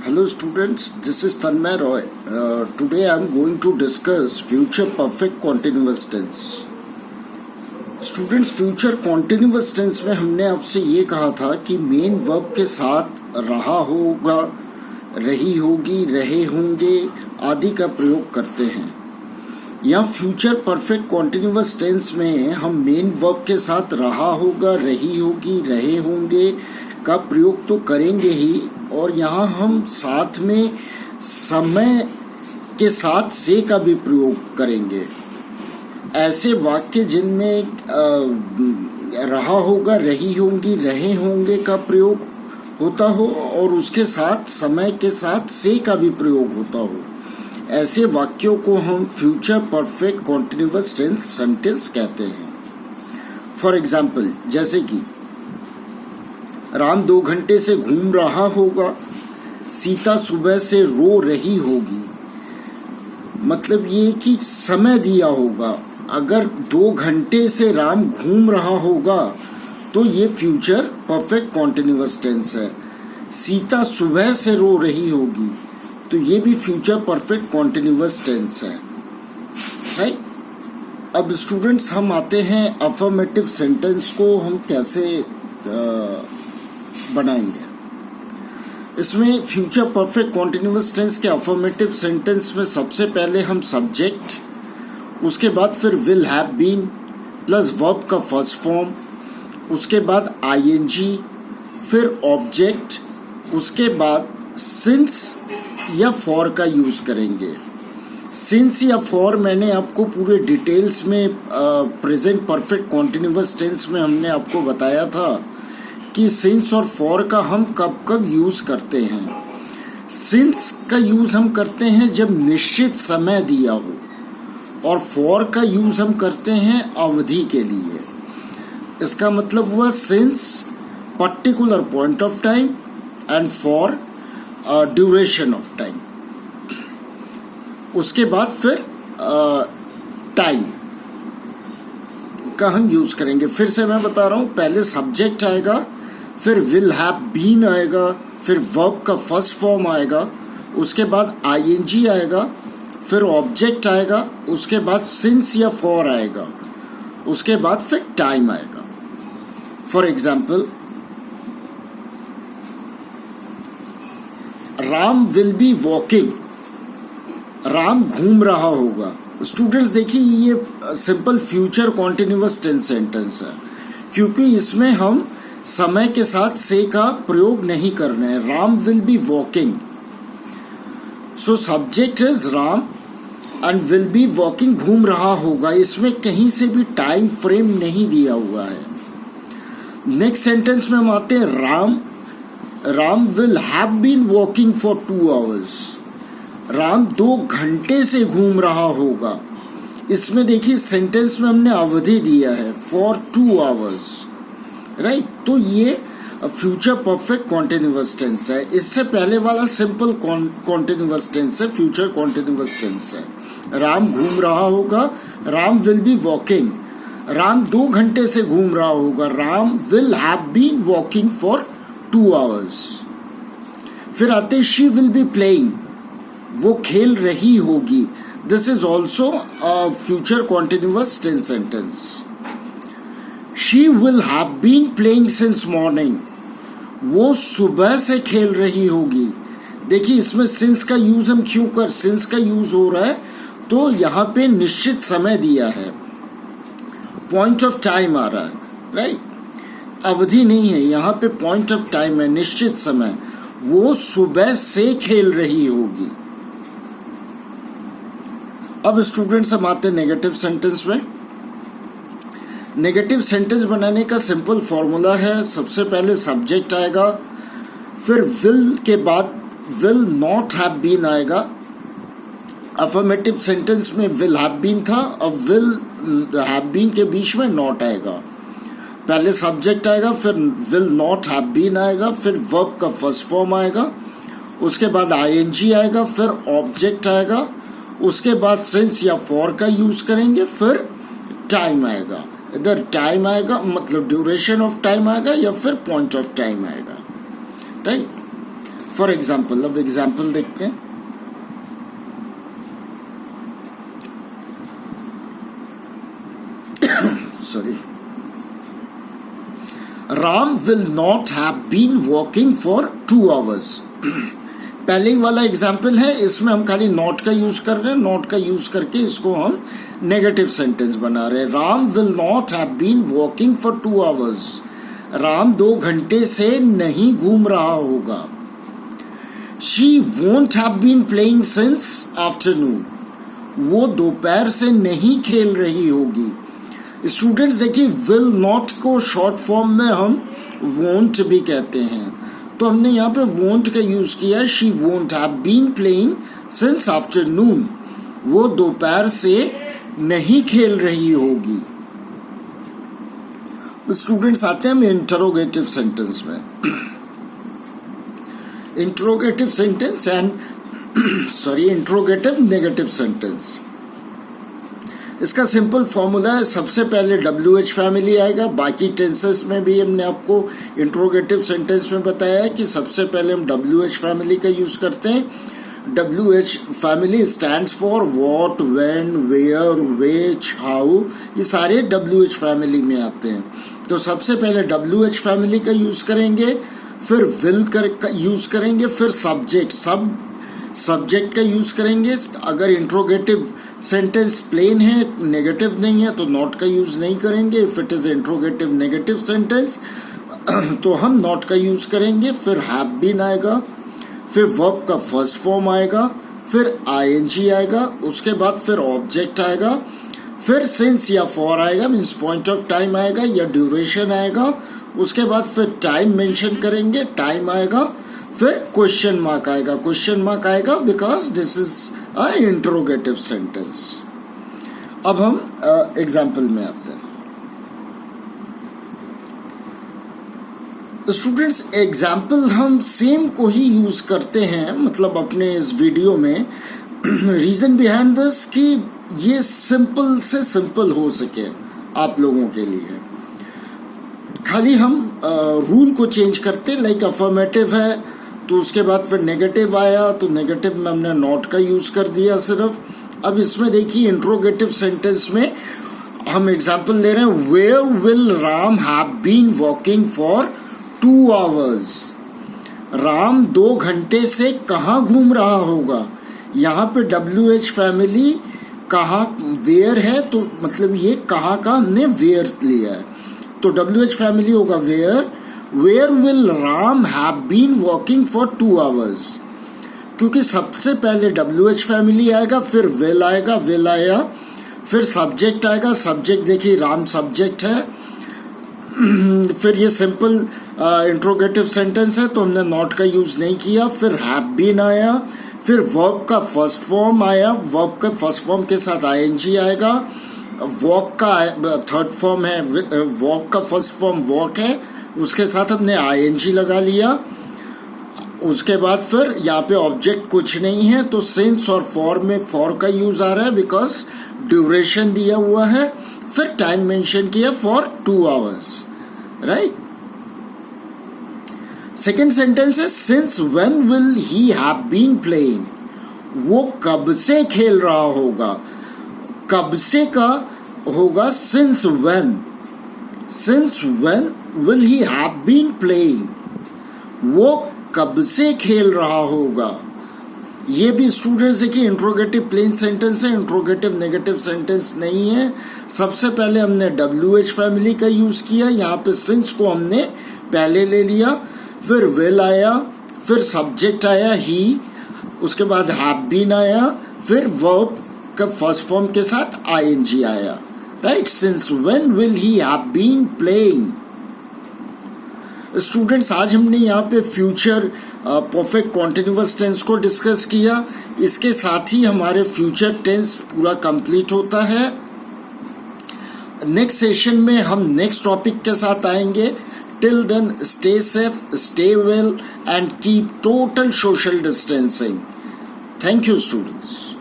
Hello students, this is Tanmay Roy. Today I am going to discuss future perfect continuous tense. Students, future continuous tense में हमने आपसे ये कहा था कि मेन वर्ब के साथ रहा होगा, रही होगी, रहे होंगे आदि का प्रयोग करते हैं। यहाँ फ्यूचर परफेक्ट कॉन्टिन्यूअस टेंस में हम मेन वर्ब के साथ रहा होगा, रही होगी, रहे होंगे का प्रयोग तो करेंगे ही, और यहाँ हम साथ में समय के साथ से का भी प्रयोग करेंगे। ऐसे वाक्य जिनमें रहा होगा, रही होंगी, रहे होंगे का प्रयोग होता हो और उसके साथ समय के साथ से का भी प्रयोग होता हो, ऐसे वाक्यों को हम future perfect continuous tense sentence कहते हैं। फॉर एग्जाम्पल, जैसे कि राम 2 घंटे से घूम रहा होगा, सीता सुबह से रो रही होगी। मतलब ये कि समय दिया होगा। अगर 2 घंटे से राम घूम रहा होगा तो ये फ्यूचर परफेक्ट कॉन्टिन्यूअस टेंस है। सीता सुबह से रो रही होगी तो ये भी फ्यूचर परफेक्ट कॉन्टिन्यूअस टेंस है, राइट। अब स्टूडेंट्स, हम आते हैं अफर्मेटिव सेंटेंस को हम कैसे बनाएंगे। इसमें फ्यूचर परफेक्ट कॉन्टिन्यूअस टेंस के अफर्मेटिव सेंटेंस में सबसे पहले हम सब्जेक्ट, उसके बाद फिर will have been plus verb का फर्स्ट फॉर्म, उसके बाद आईएनजी, फिर ऑब्जेक्ट, उसके बाद सिंस या फॉर का यूज करेंगे। सिंस या फॉर मैंने आपको पूरे डिटेल्स में प्रेजेंट परफेक्ट कॉन्टिन्यूअस टेंस में हमने आपको बताया था कि सिंस और फॉर का हम कब कब यूज करते हैं। सिंस का यूज हम करते हैं जब निश्चित समय दिया हो, और फॉर का यूज हम करते हैं अवधि के लिए। इसका मतलब हुआ since particular point of time and for duration of time. उसके बाद फिर टाइम का हम यूज करेंगे। फिर से मैं बता रहा हूं, पहले सब्जेक्ट आएगा, फिर विल हैव बीन आएगा, फिर वर्ब का फर्स्ट फॉर्म आएगा, उसके बाद आईएनजी आएगा, फिर ऑब्जेक्ट आएगा, उसके बाद सिंस या फॉर आएगा, उसके बाद फिर टाइम आएगा। For example, Ram will be walking, Ram घूम रहा होगा। स्टूडेंट्स देखिए, ये simple future continuous tense sentence है, क्योंकि इसमें हम समय के साथ से का प्रयोग नहीं कर रहे हैं। Ram will be walking, so subject is Ram and will be walking, घूम रहा होगा। इसमें कहीं से भी टाइम फ्रेम नहीं दिया हुआ है। नेक्स्ट सेंटेंस में हम आते हैं, Ram will have been walking for 2 hours, Ram 2 घंटे से घूम रहा होगा। इसमें देखिए सेंटेंस में हमने अवधि दिया है फॉर 2 आवर्स, राइट। तो ये फ्यूचर परफेक्ट कॉन्टिन्यूअस टेंस है। इससे पहले वाला सिंपल कॉन्टिन्यूअस टेंस है, फ्यूचर कॉन्टिन्यूअस टेंस है। राम घूम रहा होगा, Ram will be walking, Ram 2 घंटे से घूम रहा होगा, Ram will have been walking for 2 hours. फिर आते शी विल बी प्लेइंग, वो खेल रही होगी। This is also future continuous tense sentence. She will have been playing since morning, वो सुबह से खेल रही होगी। देखिए इसमें since का यूज हम क्यों कर, since का यूज हो रहा है तो यहाँ पे निश्चित समय दिया है, पॉइंट ऑफ टाइम आ रहा है, राइट। अवधि नहीं है, यहाँ पे पॉइंट ऑफ टाइम है, निश्चित समय। वो सुबह से खेल रही होगी। अब स्टूडेंट्स, हम आते हैं नेगेटिव सेंटेंस में। नेगेटिव सेंटेंस बनाने का सिंपल फॉर्मूला है, सबसे पहले सब्जेक्ट आएगा, फिर विल के बाद विल नॉट हैव बीन आएगा। अफर्मेटिव सेंटेंस में विल हैव बीन था, अब विल हैव बीन के बीच में नॉट आएगा। पहले सब्जेक्ट आएगा, फिर विल नॉट हैव बीन आएगा, फिर वर्ब का फर्स्ट फॉर्म आएगा, उसके बाद आईएनजी आएगा, फिर ऑब्जेक्ट आएगा, उसके बाद सिंस या फॉर का यूज करेंगे, फिर टाइम आएगा। इधर टाइम आएगा मतलब ड्यूरेशन ऑफ टाइम आएगा या फिर पॉइंट ऑफ टाइम आएगा, राइट। फॉर एग्जाम्पल, अब एग्जाम्पल देखते हैं। Sorry, Ram will not have been walking for 2 hours। पहले ही वाला एग्जाम्पल है, इसमें हम खाली नॉट का यूज कर रहे हैं, नॉट का यूज करके इसको हम नेगेटिव सेंटेंस बना रहे हैं। Ram will not have been walking for 2 hours। Ram 2 घंटे से नहीं घूम रहा होगा। She won't have been playing since afternoon. वो दोपहर से नहीं खेल रही होगी। स्टूडेंट्स देखिए, विल नॉट को शॉर्ट फॉर्म में हम वोंट भी कहते हैं, तो हमने यहाँ पे वोंट का यूज किया। She won't have been playing since afternoon. वो दोपहर से नहीं खेल रही होगी। स्टूडेंट्स आते हैं हम इंटरोगेटिव सेंटेंस में। Interrogative sentence and interrogative negative sentence. इसका सिंपल फॉर्मूला है, सबसे पहले WH फैमिली आएगा। बाकी टेंसेस में भी हमने आपको इंट्रोगेटिव सेंटेंस में बताया है कि सबसे पहले हम WH फैमिली का यूज करते हैं। WH family stands for what, when, where, which, how, ये सारे WH फैमिली में आते हैं। तो सबसे पहले WH फैमिली का यूज करेंगे, फिर विल का यूज करेंगे, फिर सब्जेक्ट का यूज करेंगे। अगर इंट्रोगेटिव सेंटेंस प्लेन है, नेगेटिव नहीं है, तो नॉट का यूज नहीं करेंगे। If it is interrogative negative sentence तो हम नॉट का यूज करेंगे। फिर हैव बीन आएगा, फिर वर्ब का फर्स्ट फॉर्म आएगा, फिर ING आएगा, उसके बाद फिर ऑब्जेक्ट आएगा, फिर सिंस या फॉर आएगा, मीन्स पॉइंट ऑफ टाइम आएगा या ड्यूरेशन आएगा, उसके बाद फिर टाइम मेंशन करेंगे, टाइम आएगा, फिर क्वेश्चन मार्क आएगा। क्वेश्चन मार्क आएगा because this is a interrogative sentence. अब हम एग्जाम्पल में आते हैं। स्टूडेंट्स, एग्जाम्पल हम सेम को ही यूज करते हैं, मतलब अपने इस वीडियो में। रीजन बिहाइंड दिस कि ये सिंपल से सिंपल हो सके आप लोगों के लिए। खाली हम रूल को चेंज करते, लाइक अफर्मेटिव है तो उसके बाद फिर नेगेटिव आया, तो नेगेटिव में हमने नॉट का यूज कर दिया सिर्फ। अब इसमें देखिए इंट्रोगेटिव सेंटेंस में हम एग्जांपल ले रहे हैं, where will Ram have been walking for 2 hours। Ram 2 घंटे से कहाँ घूम रहा होगा। यहाँ पे WH फैमिली कहाँ, वेयर है, तो मतलब ये कहाँ का हमने वेयर लिया है, तो WH फैमिली होगा where. Where will Ram have been walking for 2 hours, क्योंकि सबसे पहले WH फैमिली आएगा, फिर विल आएगा, विल आया, फिर सब्जेक्ट आएगा। सब्जेक्ट देखिए राम सब्जेक्ट है। फिर ये सिंपल इंट्रोगेटिव सेंटेंस है, तो हमने नॉट का यूज नहीं किया। फिर हैव बीन आया, फिर वर्ब का फर्स्ट फॉर्म आया, वर्ब के फर्स्ट फॉर्म के साथ ING आएगा। वॉक का थर्ड फॉर्म है, वॉक का फर्स्ट फॉर्म वॉक है, उसके साथ हमने ING लगा लिया। उसके बाद फिर यहाँ पे ऑब्जेक्ट कुछ नहीं है, तो सिंस और फॉर में फॉर का यूज आ रहा है बिकॉज ड्यूरेशन दिया हुआ है। फिर टाइम मेंशन किया फॉर 2 hours, राइट। सेकेंड सेंटेंस है, since when will he have been playing. वो कब से खेल रहा होगा। कब से का होगा since when. Since when will he have been playing. वो कब से खेल रहा होगा। ये भी स्टूडेंट्स देखिए इंट्रोगेटिव प्लेन सेंटेंस है, इंट्रोगेटिव नेगेटिव सेंटेंस नहीं है। सबसे पहले हमने WH फैमिली का यूज किया, यहाँ पे सिंस को हमने पहले ले लिया, फिर विल आया, फिर सब्जेक्ट आया ही, उसके बाद हैव बीन आया, फिर वर्ब का फर्स्ट फॉर्म के साथ ING आया, right. Since when will he have been playing. Students, आज हमने यहाँ पे फ्यूचर परफेक्ट कॉन्टिन्यूअस टेंस को डिस्कस किया। इसके साथ ही हमारे फ्यूचर टेंस पूरा कंप्लीट होता है। नेक्स्ट सेशन में हम नेक्स्ट टॉपिक के साथ आएंगे। Till then stay safe, stay well and keep total social distancing. Thank you students.